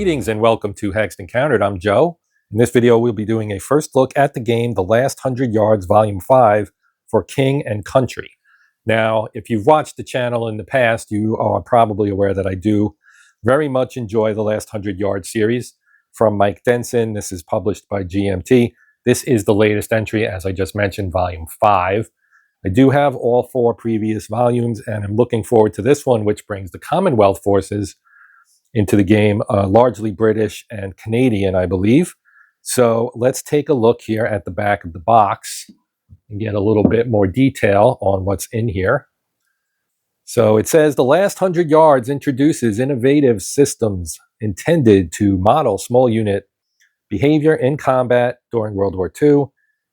Greetings and welcome to Hexed Encountered. I'm Joe. In this video, we'll be doing a first look at the game, The Last 100 Yards, Volume 5 for King and Country. Now, if you've watched the channel in the past, you are probably aware that I do very much enjoy the Last 100 Yards series from Mike Denson. This is published by GMT. This is the latest entry, as I just mentioned, Volume 5. I do have all 4 previous volumes, and I'm looking forward to this one, which brings the Commonwealth forces into the game, largely British and Canadian, I believe. So let's take a look here at the back of the box and get a little bit more detail on what's in here. So it says, The Last 100 Yards introduces innovative systems intended to model small unit behavior in combat during World War II.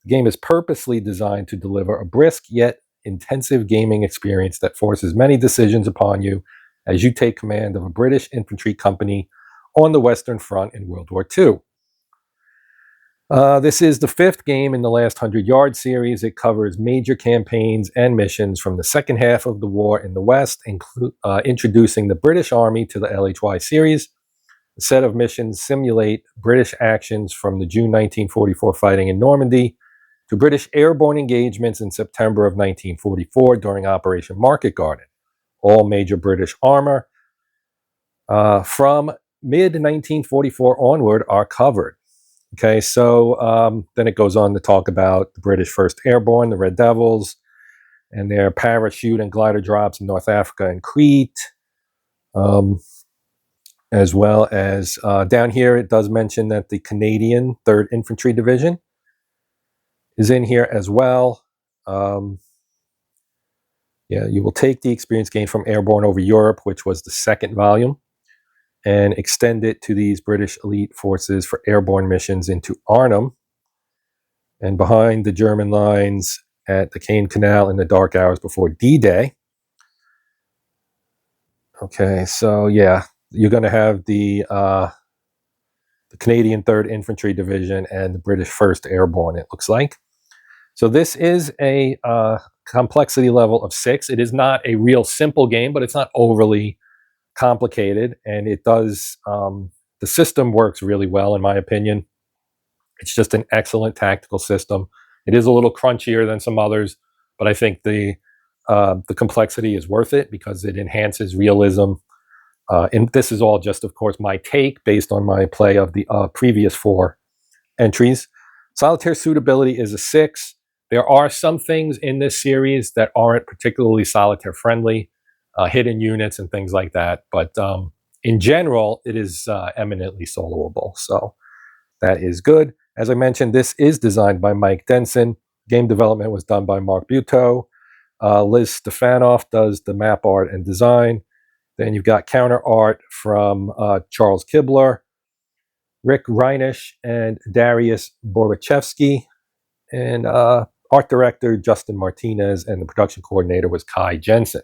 The game is purposely designed to deliver a brisk yet intensive gaming experience that forces many decisions upon you as you take command of a British infantry company on the Western Front in World War II. This is the 5th game in the Last 100 Yards series. It covers major campaigns and missions from the second half of the war in the West, introducing the British Army to the LHY series. The set of missions simulate British actions from the June 1944 fighting in Normandy to British airborne engagements in September of 1944 during Operation Market Garden. All major British armor from mid-1944 onward are covered. Okay, so then it goes on to talk about the British 1st Airborne, the Red Devils, and their parachute and glider drops in North Africa and Crete, as well as down here it does mention that the Canadian 3rd Infantry Division is in here as well. You will take the experience gained from Airborne over Europe, which was the 2nd volume, and extend it to these British elite forces for airborne missions into Arnhem and behind the German lines at the Caen Canal in the dark hours before D-Day. Okay, so yeah, you're going to have the Canadian 3rd Infantry Division and the British 1st Airborne, it looks like. So this is a complexity level of 6. It is not a real simple game, but it's not overly complicated, and it does, the system works really well, in my opinion. It's just an excellent tactical system. It is a little crunchier than some others, but I think the complexity is worth it because it enhances realism. And this is all just, of course, my take based on my play of the previous 4 entries. Solitaire suitability is a 6. There are some things in this series that aren't particularly solitaire friendly, hidden units and things like that. But in general, it is eminently soloable. So that is good. As I mentioned, this is designed by Mike Denson. Game development was done by Mark Buteau. Liz Stefanoff does the map art and design. Then you've got counter art from Charles Kibler, Rick Reinisch, and Darius Borbachevsky. And art director Justin Martinez, and the production coordinator was Kai Jensen.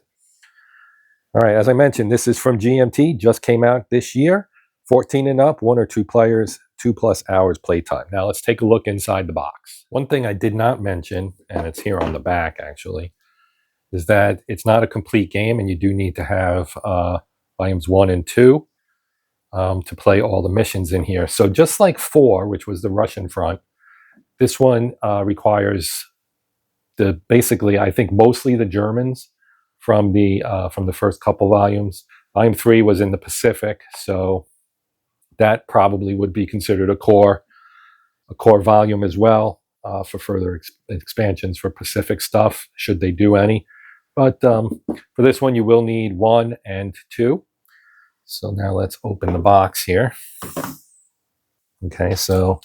All right, as I mentioned, this is from GMT, just came out this year. 14 and up, 1 or 2 players, 2+ hours playtime. Now let's take a look inside the box. One thing I did not mention, and it's here on the back actually, is that it's not a complete game, and you do need to have volumes 1 and 2 to play all the missions in here. So just like 4, which was the Russian front, this one requires basically, I think, mostly the Germans from the first couple volumes. Volume 3 was in the Pacific, so that probably would be considered a core volume as well for further expansions for Pacific stuff, should they do any. But for this one, you will need 1 and 2. So now let's open the box here. Okay, so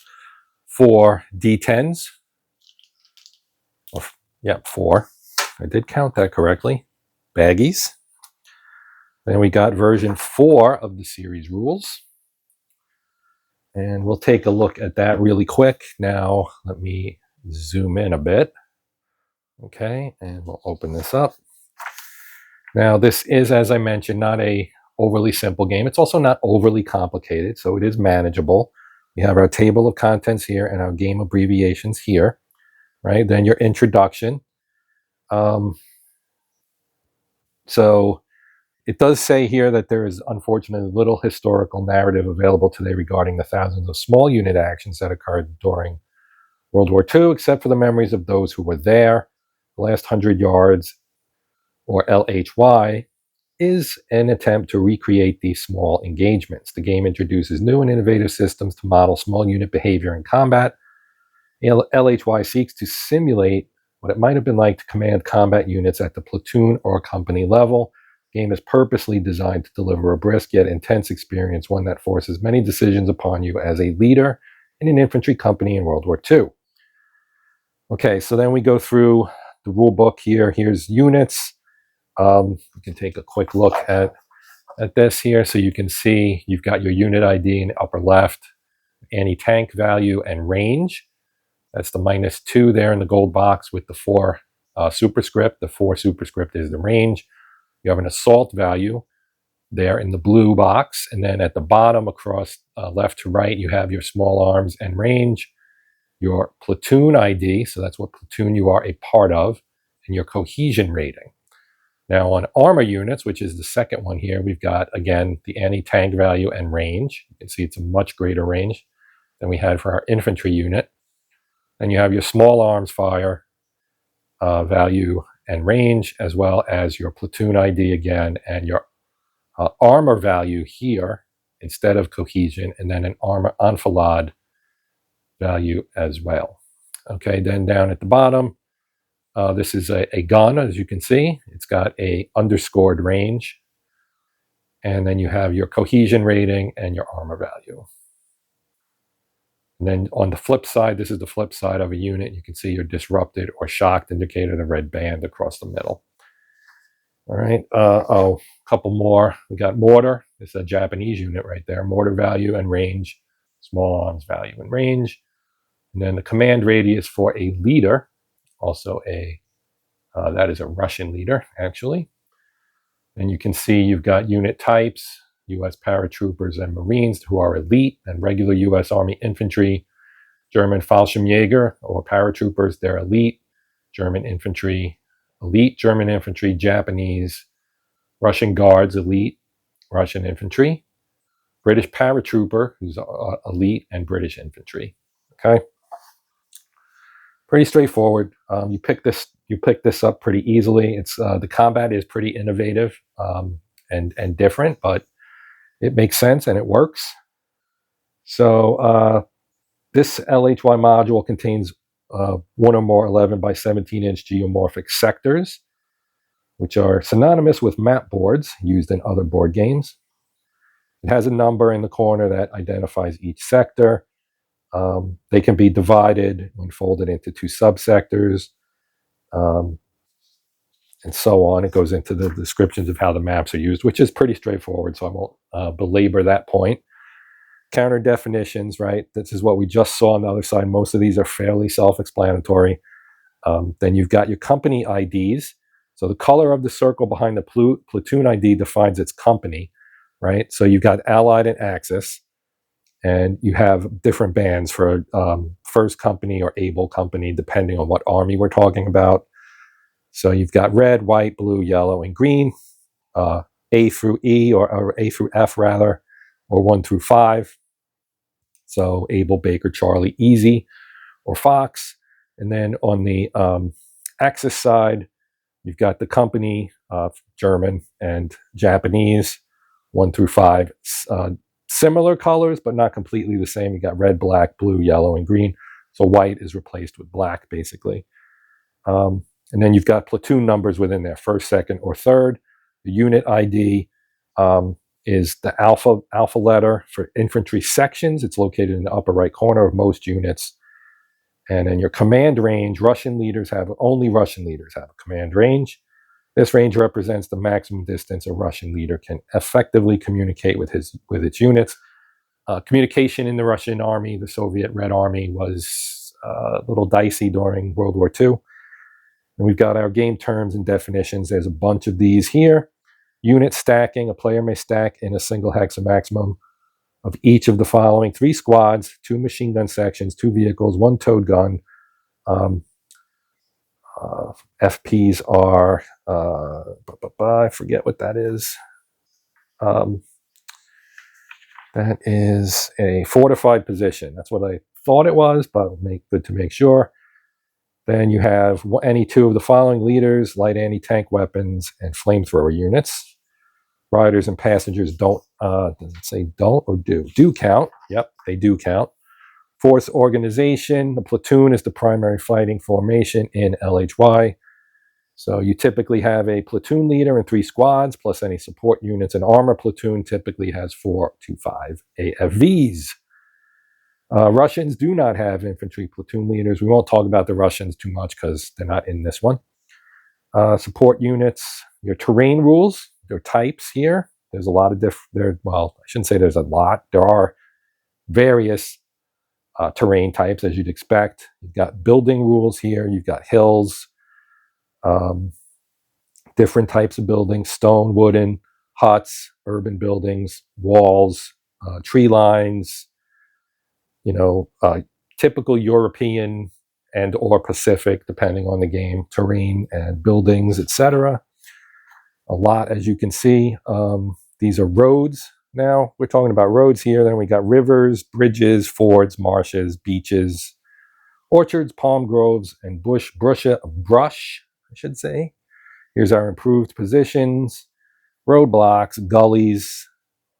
4 D10s. Yeah, 4. I did count that correctly. Baggies. Then we got version 4 of the series rules. And we'll take a look at that really quick. Now, let me zoom in a bit. Okay, and we'll open this up. Now, this is, as I mentioned, not a overly simple game. It's also not overly complicated, so it is manageable. We have our table of contents here and our game abbreviations here. Right, then your introduction. So It does say here that there is unfortunately little historical narrative available today regarding the thousands of small unit actions that occurred during World War II, except for the memories of those who were there. The last 100 yards, or LHY, is an attempt to recreate these small engagements. The game introduces new and innovative systems to model small unit behavior in combat. LHY seeks to simulate what it might have been like to command combat units at the platoon or company level. The game is purposely designed to deliver a brisk yet intense experience, one that forces many decisions upon you as a leader in an infantry company in World War II. Okay, so then we go through the rule book here. Here's units. We can take a quick look at this here. So you can see you've got your unit ID in the upper left, anti-tank value and range. That's the -2 there in the gold box with the 4 superscript. The 4 superscript is the range. You have an assault value there in the blue box. And then at the bottom across left to right, you have your small arms and range, your platoon ID, so that's what platoon you are a part of, and your cohesion rating. Now on armor units, which is the second one here, we've got, again, the anti-tank value and range. You can see it's a much greater range than we had for our infantry unit. Then you have your small arms fire value and range, as well as your platoon ID again, and your armor value here instead of cohesion, and then an armor enfilade value as well. Okay, then down at the bottom, this is a gun, as you can see. It's got a underscored range. And then you have your cohesion rating and your armor value. And then on the flip side, this is the flip side of a unit. You can see your disrupted or shocked indicator, the red band across the middle. All right. A couple more. We got mortar. This is a Japanese unit right there. Mortar value and range. Small arms value and range. And then the command radius for a leader. Also that is a Russian leader, actually. And you can see you've got unit types, U.S. paratroopers and Marines who are elite, and regular U.S. Army infantry, German Fallschirmjäger or paratroopers, they're elite, German infantry, elite German infantry, Japanese, Russian Guards, elite, Russian infantry, British paratrooper, who's elite, and British infantry. Okay. Pretty straightforward. You pick this up pretty easily. It's the combat is pretty innovative and different, but it makes sense and it works. So this LHY module contains one or more 11 by 17-inch geomorphic sectors, which are synonymous with map boards used in other board games. It has a number in the corner that identifies each sector. They can be divided and folded into 2 subsectors, and so on. It goes into the descriptions of how the maps are used, which is pretty straightforward, so I won't belabor that point. Counter definitions, right? This is what we just saw on the other side. Most of these are fairly self-explanatory. Then you've got your company IDs. So the color of the circle behind the platoon ID defines its company, right? So you've got Allied and Axis. And you have different bands for first company or able company, depending on what army we're talking about. So you've got red, white, blue, yellow, and green, A through E, or A through F rather, or 1 through 5. So able, Baker, Charlie, Easy, or Fox. And then on the Axis side, you've got the company, German and Japanese, 1 through 5. Similar colors, but not completely the same. You got red, black, blue, yellow, and green. So white is replaced with black, basically. And then you've got platoon numbers within there, first, second, or third. The unit ID is the alpha letter for infantry sections. It's located in the upper right corner of most units. And then your command range, only Russian leaders have a command range. This range represents the maximum distance a Russian leader can effectively communicate with its units. Communication in the Russian army, the Soviet Red Army, was a little dicey during World War II. And we've got our game terms and definitions. There's a bunch of these here. Unit stacking. A player may stack in a single hex a maximum of each of the following: 3 squads, 2 machine gun sections, 2 vehicles, 1 towed gun. FPs are, I forget what that is. Um, that is a fortified position. That's what I thought it was, but good to make sure. Then you have any two of the following leaders, light anti-tank weapons, and flamethrower units. Riders and passengers don't, does it say don't or do? Do count. Yep, they do count. Force organization, the platoon is the primary fighting formation in LHY. So you typically have a platoon leader and 3 squads, plus any support units. An armor platoon typically has 4 to 5 AFVs. Russians do not have infantry platoon leaders. We won't talk about the Russians too much because they're not in this one. Support units, your terrain rules, their types here. There's a lot of different, well, I shouldn't say there's a lot. There are various terrain types, as you'd expect. You've got building rules here. You've got hills, different types of buildings, stone, wooden, huts, urban buildings, walls, tree lines, typical European and or Pacific, depending on the game, terrain and buildings, etc. A lot, as you can see. These are roads. Now we're talking about roads here. Then we got rivers, bridges, fords, marshes, beaches, orchards, palm groves, and brush, I should say. Here's our improved positions, roadblocks, gullies,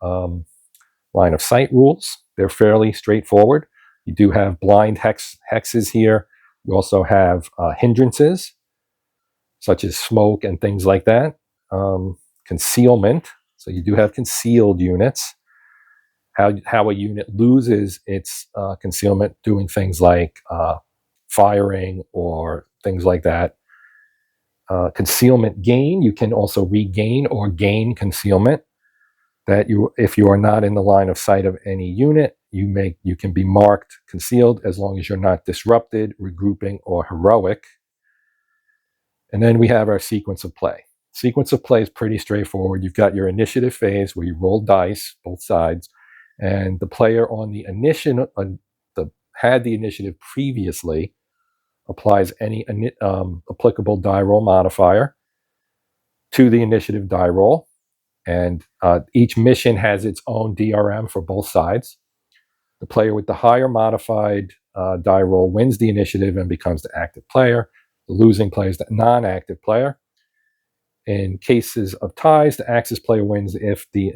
line of sight rules. They're fairly straightforward. You do have blind hexes here. You also have hindrances, such as smoke and things like that. Concealment. So you do have concealed units. How a unit loses its concealment, doing things like firing or things like that. Concealment gain. You can also regain or gain concealment. If you are not in the line of sight of any unit, you can be marked concealed as long as you're not disrupted, regrouping, or heroic. And then we have our sequence of play. Sequence of play is pretty straightforward. You've got your initiative phase where you roll dice, both sides, and the player on the initiative had the initiative previously applies any applicable die roll modifier to the initiative die roll. And each mission has its own DRM for both sides. The player with the higher modified die roll wins the initiative and becomes the active player. The losing player is the non-active player. In cases of ties, the Axis player wins if the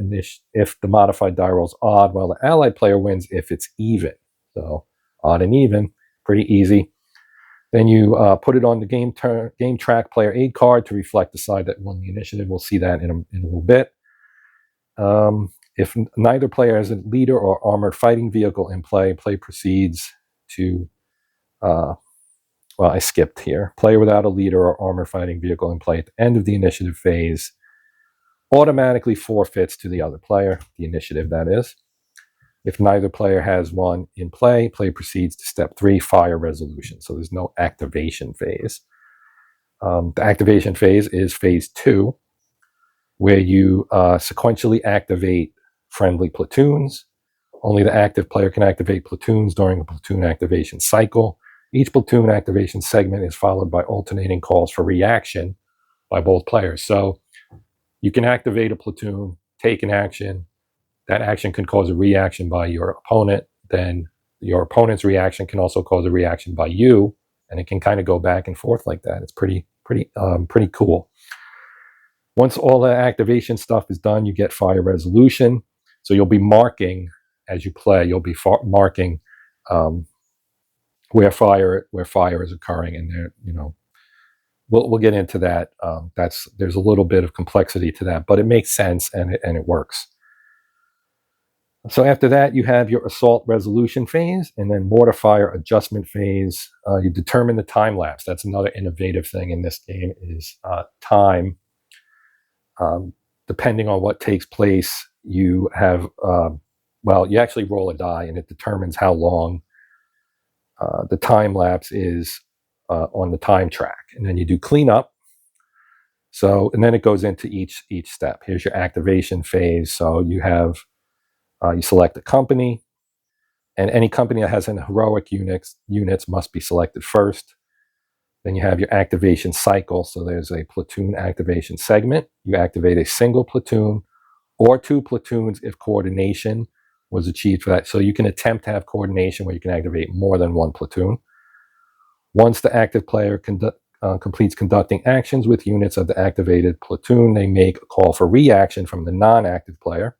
modified die roll is odd, while the Allied player wins if it's even. So odd and even, pretty easy. Then you put it on the game track player aid card to reflect the side that won the initiative. We'll see that in a little bit. If neither player has a leader or armored fighting vehicle in play, play proceeds to, I skipped here. Player without a leader or armored fighting vehicle in play at the end of the initiative phase automatically forfeits to the other player, the initiative that is. If neither player has one in play, play proceeds to step 3, fire resolution. So there's no activation phase. The activation phase is phase 2, where you sequentially activate friendly platoons. Only the active player can activate platoons during a platoon activation cycle. Each platoon activation segment is followed by alternating calls for reaction by both players. So you can activate a platoon, take an action. That action can cause a reaction by your opponent. Then your opponent's reaction can also cause a reaction by you, and it can kind of go back and forth like that. It's pretty cool. Once all the activation stuff is done, you get fire resolution. So you'll be marking as you play. You'll be marking where fire is occurring, and there, we'll get into that. There's a little bit of complexity to that, but it makes sense and it works. So after that, you have your assault resolution phase, and then mortar fire adjustment phase. You determine the time lapse. That's another innovative thing in this game is time. Depending on what takes place, you have, you actually roll a die, and it determines how long the time lapse is on the time track. And then you do cleanup. So, and then it goes into each step. Here's your activation phase. So you have, you select a company, and any company that has an heroic units must be selected first. Then you have your activation cycle. So there's a platoon activation segment. You activate a single platoon or 2 platoons if coordination was achieved for that. So you can attempt to have coordination where you can activate more than 1 platoon. Once the active player completes conducting actions with units of the activated platoon, they make a call for reaction from the non-active player.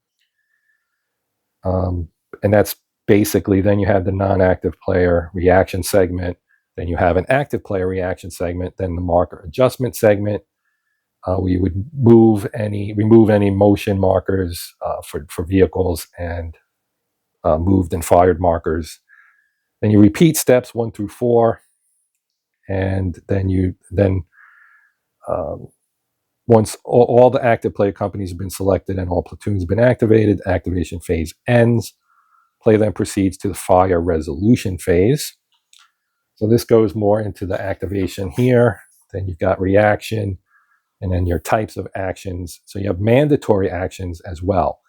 And that's basically, then you have the non-active player reaction segment, then you have an active player reaction segment, then the marker adjustment segment. We would remove any motion markers for vehicles and moved and fired markers. Then you repeat steps 1 through 4, and then once all the active player companies have been selected and all platoons have been activated, the activation phase ends. Play then proceeds to the fire resolution phase. So this goes more into the activation here. Then you've got reaction, and then your types of actions. So you have mandatory actions as well.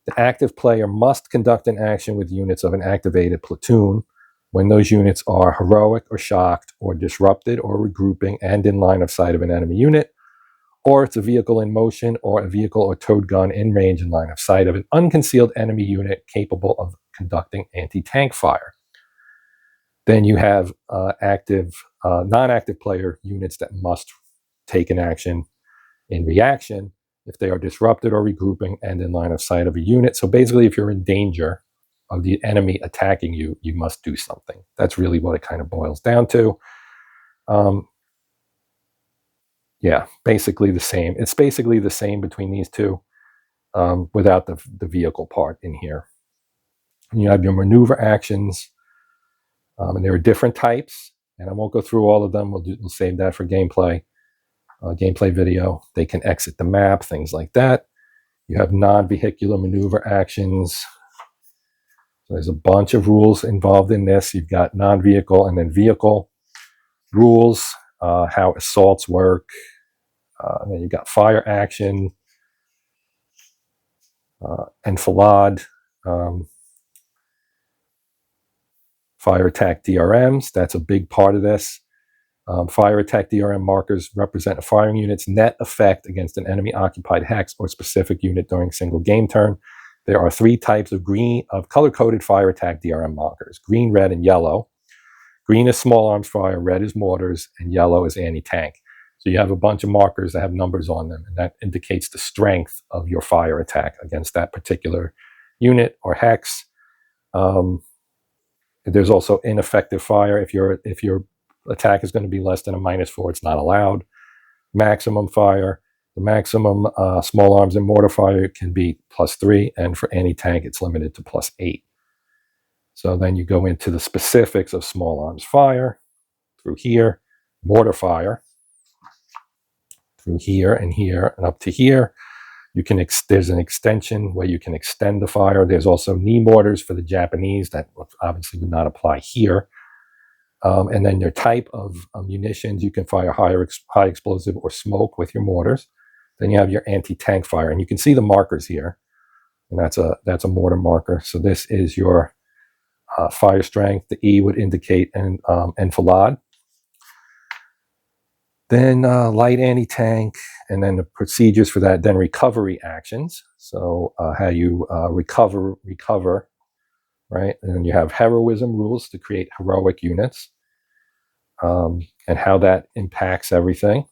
The active player must conduct an action with units of an activated platoon when those units are heroic or shocked or disrupted or regrouping and in line of sight of an enemy unit, or it's a vehicle in motion or a vehicle or towed gun in range and line of sight of an unconcealed enemy unit capable of conducting anti-tank fire. Then you have non-active player units that must take an action in reaction if they are disrupted or regrouping and in line of sight of a unit. So basically, if you're in danger of the enemy attacking you, you must do something. That's really what it kind of boils down to. Yeah, basically the same. It's basically the same between these two without the vehicle part in here. And you have your maneuver actions, and there are different types, and I won't go through all of them. We'll save that for gameplay video. They can exit the map, things like that. You have non-vehicular maneuver actions. So there's a bunch of rules involved in this. You've got non-vehicle and then vehicle rules, how assaults work. And then you've got fire action, enfilade, fire attack DRMs. That's a big part of this. Fire attack DRM markers represent a firing unit's net effect against an enemy occupied hex or specific unit during a single game turn. There are 3 types of color-coded fire attack DRM markers: green, red, and yellow. Green is small arms fire, red is mortars, and yellow is anti-tank. So you have a bunch of markers that have numbers on them, and that indicates the strength of your fire attack against that particular unit or hex. There's also ineffective fire. If your attack is going to be less than a -4, it's not allowed. Maximum fire. The maximum small arms and mortar fire can be +3, and for anti-tank, it's limited to +8. So then you go into the specifics of small arms fire through here, mortar fire through here and up to here. There's an extension where you can extend the fire. There's also knee mortars for the Japanese that obviously would not apply here. And then your type of munitions, you can fire high explosive or smoke with your mortars. Then you have your anti-tank fire, and you can see the markers here, and that's a mortar marker. So this is your fire strength. The E would indicate an enfilade. Then light anti-tank, and then the procedures for that. Then recovery actions. So how you recover, right? And then you have heroism rules to create heroic units, and how that impacts everything.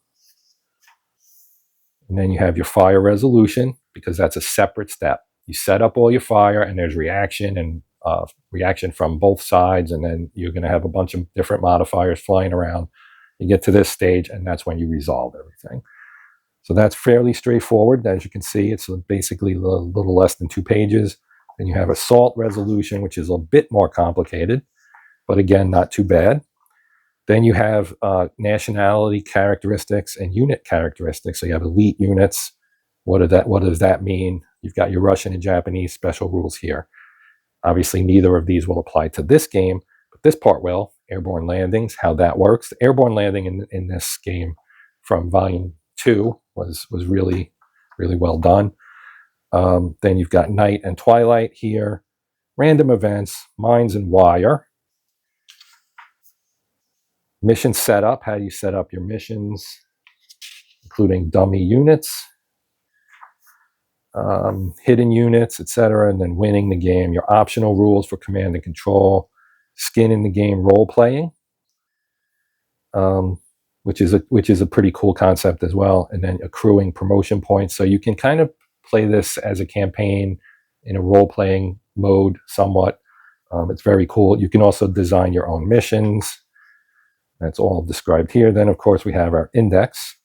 And then you have your fire resolution, because that's a separate step. You set up all your fire, and there's reaction and reaction from both sides, and then you're going to have a bunch of different modifiers flying around. You get to this stage, and that's when you resolve everything. So that's fairly straightforward. As you can see, it's basically a little less than 2 pages. Then you have assault resolution, which is a bit more complicated, but again, not too bad. Then you have nationality characteristics and unit characteristics. So you have elite units. What does that mean? You've got your Russian and Japanese special rules here. Obviously, neither of these will apply to this game, but this part will. Airborne landings, how that works. The airborne landing in this game from Volume 2 was really, really well done. Then you've got Night and Twilight here. Random events, mines and wire. Mission setup, how do you set up your missions, including dummy units. hidden units, etc., and then winning the game. Your optional rules for command and control, skin in the game role playing, which is a pretty cool concept as well, and then accruing promotion points. So you can kind of play this as a campaign in a role playing mode somewhat. It's very cool. You can also design your own missions. That's all described here. Then, of course, we have our index,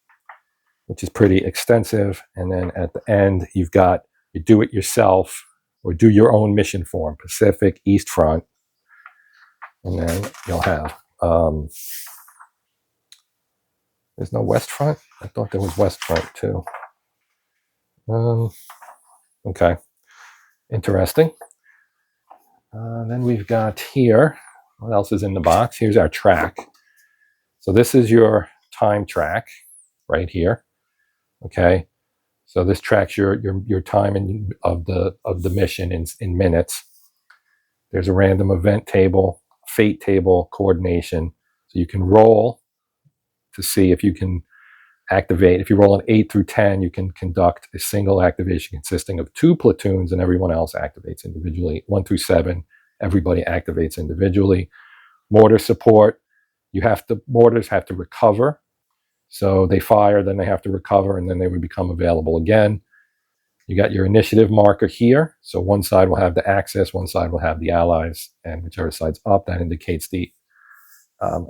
which is pretty extensive. And then at the end, you've got you do it yourself or do your own mission form, Pacific, East Front. And then you'll have, there's no West Front? I thought there was West Front too. Okay, interesting. Then we've got here, what else is in the box? Here's our track. So this is your time track right here. Okay, so this tracks your time of the mission in minutes. There's a random event table, fate table, coordination. So you can roll to see if you can activate. If you roll an 8 through 10, you can conduct a single activation consisting of 2 platoons, and everyone else activates individually. 1 through 7, everybody activates individually. Mortar support, mortars have to recover. So they fire, then they have to recover, and then they would become available again. You got your initiative marker here. So one side will have the Axis, one side will have the Allies, and whichever side's up, that indicates the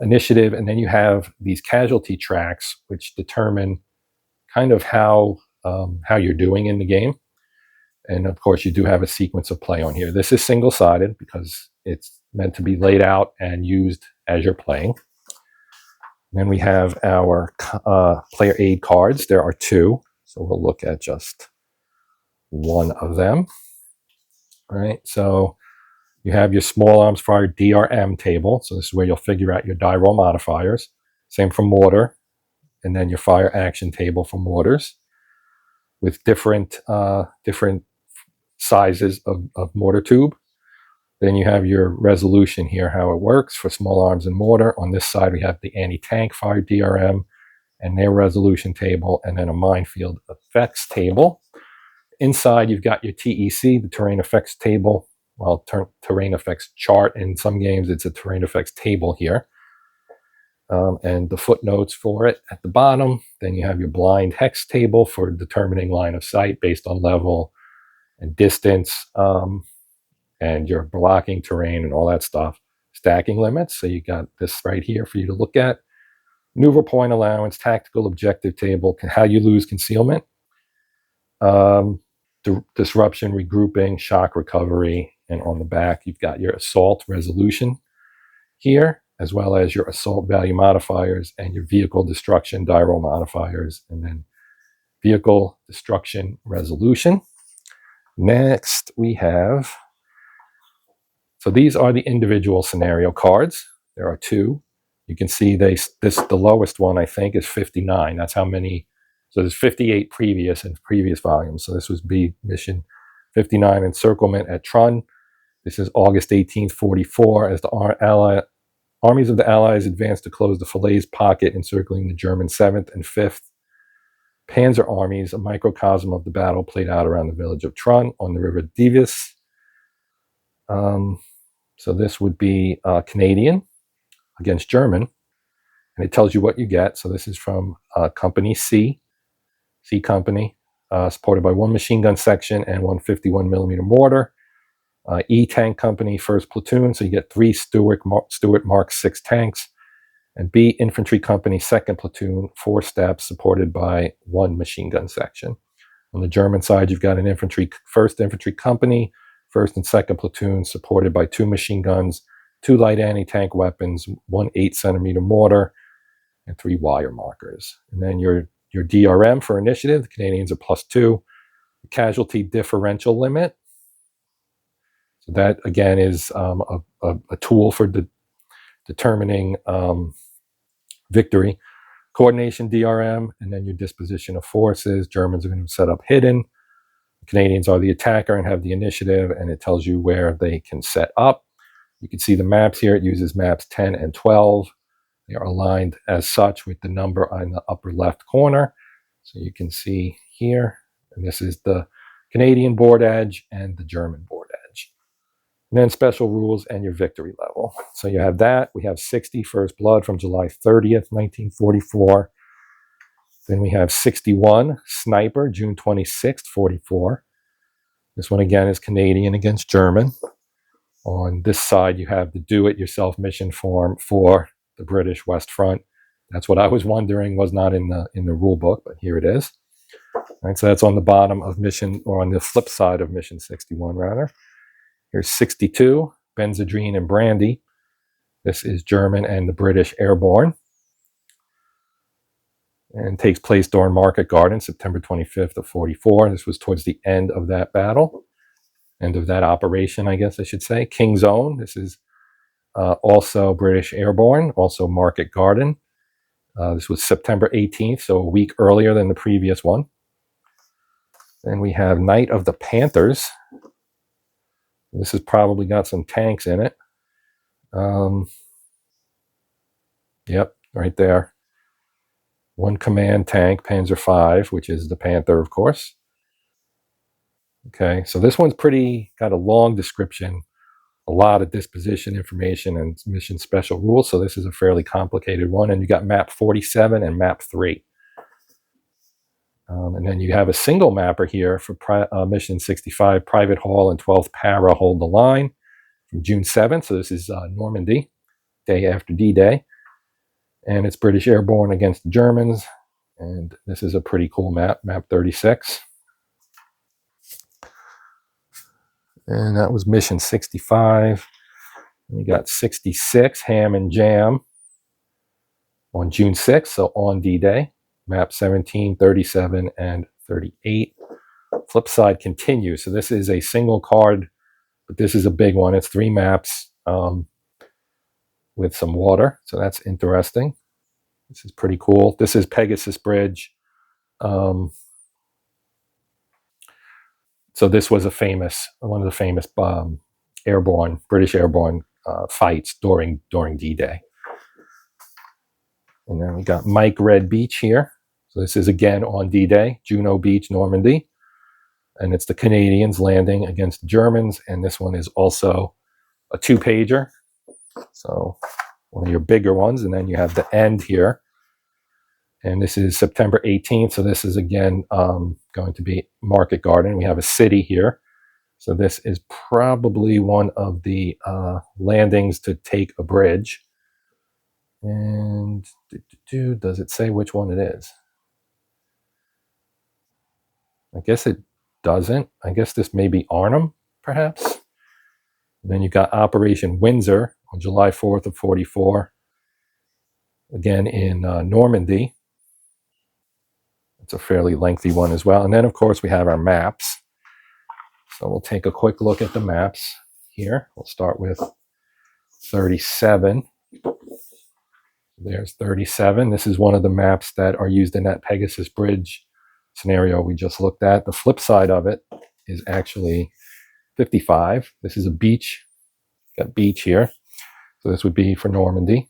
initiative. And then you have these casualty tracks, which determine kind of how you're doing in the game. And of course, you do have a sequence of play on here. This is single-sided because it's meant to be laid out and used as you're playing. And then we have our player aid cards. There are 2, so we'll look at just one of them. All right, so you have your small arms fire DRM table. So this is where you'll figure out your die roll modifiers. Same for mortar. And then your fire action table for mortars with different sizes of mortar tube. Then you have your resolution here, how it works for small arms and mortar. On this side, we have the anti-tank fire DRM and their resolution table, and then a minefield effects table. Inside, you've got your TEC, the terrain effects table. Well, terrain effects chart. In some games, it's a terrain effects table here. And the footnotes for it at the bottom. Then you have your blind hex table for determining line of sight based on level and distance, and your blocking terrain and all that stuff. Stacking limits. So you got this right here for you to look at. Maneuver point allowance, tactical objective table, how you lose concealment. Disruption, regrouping, shock recovery, and on the back you've got your assault resolution here, as well as your assault value modifiers and your vehicle destruction die roll modifiers, and then vehicle destruction resolution. Next we have, so these are the individual scenario cards. There are 2. You can see the lowest one I think is 59. That's how many. So there's 58 in previous volumes. So this was B mission 59, encirclement at Trun. This is August 18th, 44, as the armies of the Allies advanced to close the Falaise pocket, encircling the German 7th and 5th Panzer armies. A microcosm of the battle played out around the village of Trun on the river Divis. So this would be Canadian against German, and it tells you what you get. So this is from Company C Company, supported by 1 machine gun section and 1 51mm mortar. E Tank Company, 1st Platoon, so you get 3 Stuart Mark 6 tanks. And B Infantry Company, 2nd Platoon, 4 steps, supported by 1 machine gun section. On the German side, you've got an 1st Infantry Company, 1st and 2nd Platoon, supported by 2 machine guns, 2 light anti-tank weapons, 1 8cm mortar, and 3 wire markers. And then your DRM for initiative, the Canadians are +2. The casualty differential limit. So that again is a tool for determining victory. Coordination DRM, and then your disposition of forces. Germans are going to set up hidden. The Canadians are the attacker and have the initiative, and it tells you where they can set up. You can see the maps here. It uses maps 10 and 12. They are aligned as such with the number on the upper left corner. So you can see here, and this is the Canadian board edge, and the German board edge. And then special rules and your victory level. So you have that. We have 60 First Blood from July 30th, 1944. Then we have 61 Sniper, June 26th, 44. This one again is Canadian against German. On this side, you have the do-it-yourself mission form for the British West Front. That's what I was wondering was not in the rule book, but here it is. All right, so that's on the bottom of mission, or on the flip side of mission 61, rather. Here's 62, Benzedrine and Brandy. This is German and the British Airborne. And takes place during Market Garden, September 25th of 44. This was towards the end of that battle. End of that operation, I guess I should say. King's Own. This is also British Airborne, also Market Garden. This was September 18th, so a week earlier than the previous one. Then we have Night of the Panthers. This has probably got some tanks in it. Yep, right there. One command tank, Panzer V, which is the Panther, of course. Okay, so this one's got a long description, a lot of disposition information and mission special rules. So this is a fairly complicated one. And you got map 47 and map 3. And then you have a single mapper here for mission 65, Private Hall and 12th Para Hold the Line from June 7th. So this is Normandy, day after D-Day. And it's British Airborne against the Germans. And this is a pretty cool map, map 36. And that was mission 65. We got 66, Ham and Jam, on June 6th, so on D-Day. Map 17, 37, and 38. Flip side continues. So this is a single card, but this is a big one. It's 3 maps with some water. So that's interesting. This is pretty cool. This is Pegasus Bridge. So this was one of the famous British Airborne fights during D-Day. And then we got Mike Red Beach here. So this is again on D-Day, Juno Beach, Normandy. And it's the Canadians landing against the Germans. And this one is also a 2-pager. So one of your bigger ones. And then you have the end here. And this is September 18th. So this is again going to be Market Garden. We have a city here. So this is probably one of the landings to take a bridge. And does it say which one it is? I guess it doesn't. I guess this may be Arnhem, perhaps. And then you got Operation Windsor on July 4th of 44. Again in Normandy. It's a fairly lengthy one as well. And then, of course, we have our maps. So we'll take a quick look at the maps here. We'll start with 37. There's 37. This is one of the maps that are used in that Pegasus Bridge scenario we just looked at. The flip side of it is actually 55. This is a beach. Got beach here. So this would be for Normandy.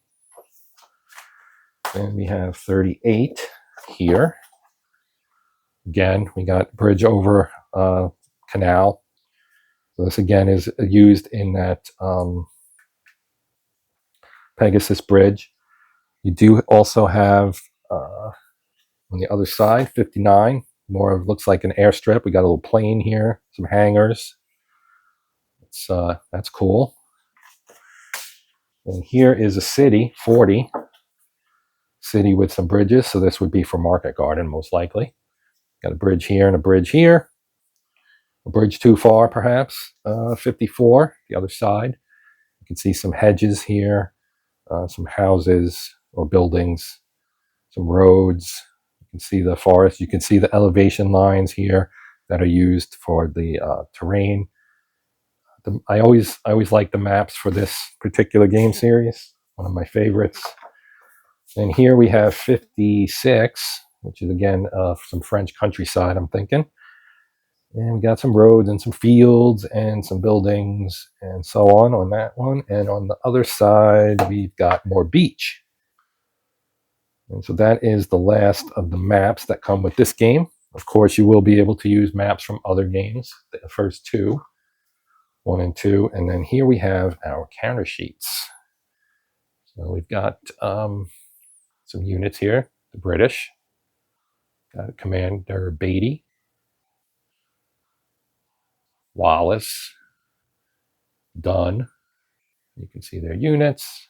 Then we have 38 here. Again, we got bridge over canal. So this again is used in that Pegasus Bridge. You do also have on the other side, 59, more of looks like an airstrip. We got a little plane here, some hangars. That's cool. And here is a city, 40. City with some bridges. So this would be for Market Garden, most likely. Got a bridge here and a bridge here. A bridge too far, perhaps. 54, the other side. You can see some hedges here, some houses or buildings, some roads. You can see the forest. You can see the elevation lines here that are used for the terrain. I always like the maps for this particular game series. One of my favorites. And here we have 56, which is again some French countryside, I'm thinking. And we got some roads and some fields and some buildings and so on that one. And on the other side, we've got more beach. And so that is the last of the maps that come with this game. Of course, you will be able to use maps from other games, the first two, 1 and 2. And then here we have our counter sheets. So we've got some units here. The British. Got Commander Beatty. Wallace. Dunn. You can see their units.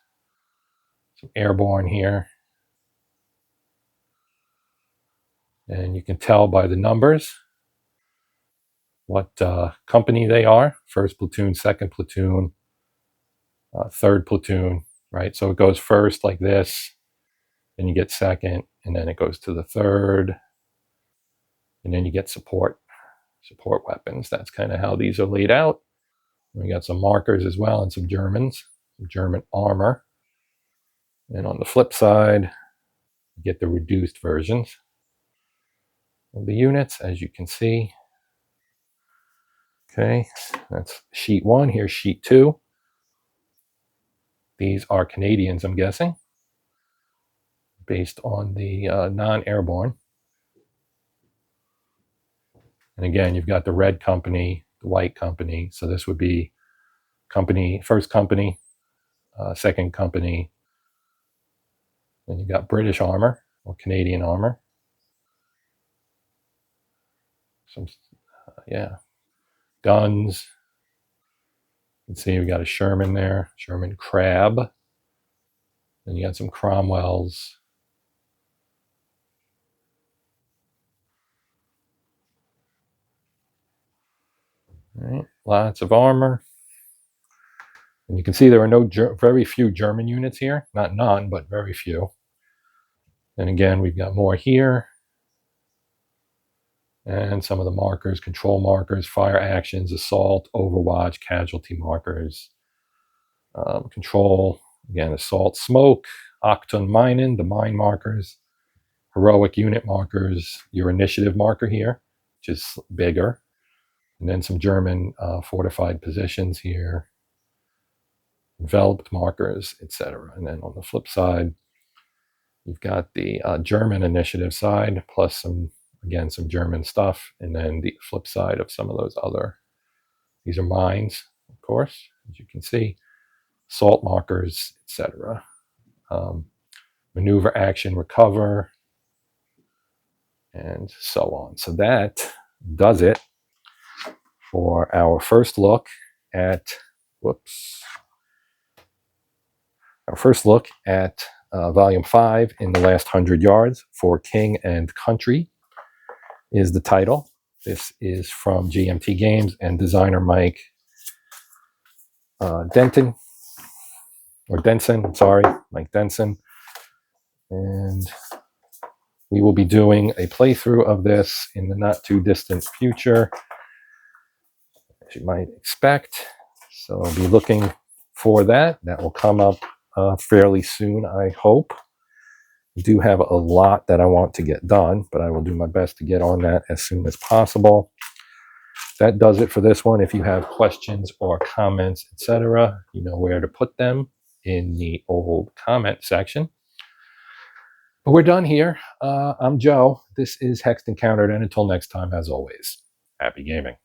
Some airborne here. And you can tell by the numbers what company they are. First platoon, second platoon, third platoon, right? So it goes first like this, then you get second, and then it goes to the third, and then you get support weapons. That's kind of how these are laid out. We got some markers as well and some German armor. And on the flip side, you get the reduced versions of the units, as you can see. Okay, that's sheet 1. Here's sheet 2. These are Canadians, I'm guessing, based on the non-airborne. And again, you've got the red company, the white company. So this would be first company, second company. Then you've got British armor or Canadian armor. Some, guns. You can see we got a Sherman there, Sherman Crab. Then you got some Cromwells. All right, lots of armor. And you can see there are very few German units here. Not none, but very few. And again, we've got more here. And some of the markers, control markers, fire actions, assault, overwatch, casualty markers. Control, again, assault, smoke, octon minen, the mine markers, heroic unit markers, your initiative marker here, which is bigger. And then some German fortified positions here, enveloped markers, etc. And then on the flip side, you've got the German initiative side, plus some German stuff, and then the flip side of some of those other, these are mines, of course, as you can see, assault markers, etc. Maneuver, action, recover, and so on. So that does it for our first look at, Volume 5 in the Last 100 Yards for King and Country is the title. This is from GMT Games and designer Mike Denson. Mike Denson. And we will be doing a playthrough of this in the not too distant future, as you might expect. So I'll be looking for that. That will come up fairly soon, I hope. I do have a lot that I want to get done, but I will do my best to get on that as soon as possible. That does it for this one. If you have questions or comments, etc., you know where to put them in the old comment section. But we're done here. I'm Joe. This is Hexed Encountered, and until next time, as always, happy gaming.